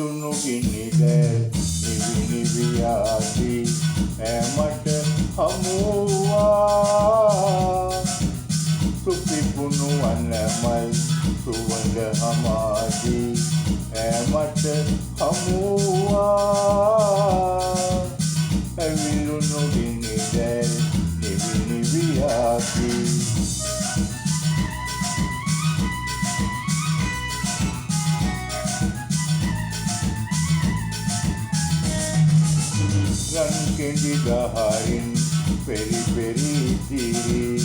ඇවිලුණු ගිනිදැල් නිවි නිවි ආදී මට හමුවා සුපිපුණු වනමල් සුවඳ හමාදී මට හමුවා ඇවිලුණු ගිනිදැල් නිවි නිවි ආදී රන් කෙඳි දහරින් පෙරි පෙරි තිරි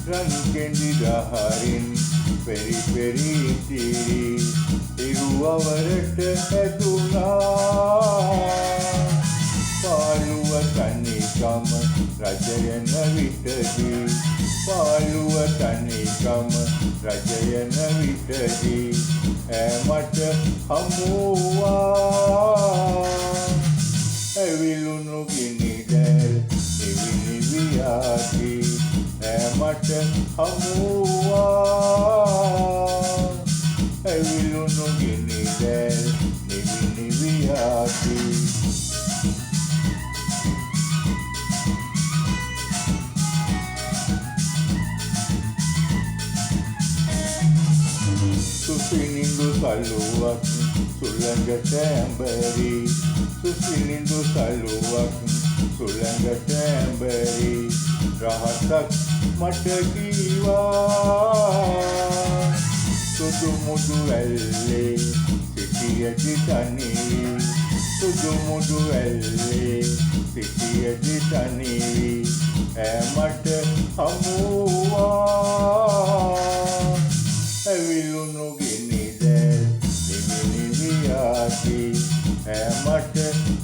රන් කෙඳි දහරින් පෙරි පෙරි තිරි ඉරුවවරට හැදුනා පාළුව තනිකම රජයන විටදී පාළුව තනිකම රජයන විටදී මට හමුවා ඇවිලුණු ගිනිදැල් නිවි නිවි ආදී මට හමුවා ඇවිලුණු ගිනිදැල් නිවි නිවි ආදී සුසිනිඳු සලුවක් සුළඟට ඇඹරි සුසිනිඳු සලුවක් සුළඟට ඇඹරි රහසක් මට කීවා සුදු මුදු ඇල්ලේ සිටියදි තනිවි සුදු මුදු ඇල්ලේ සිටියදි තනිවි මට හමුවා ඇවිලුණු ගිනිදැල් නිවි නිවි ආදී මට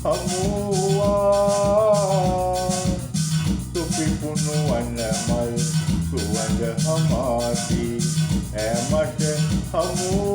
හමුවා සුපිපුණු වනමල් සුවඳ හමාදී මට හමුවා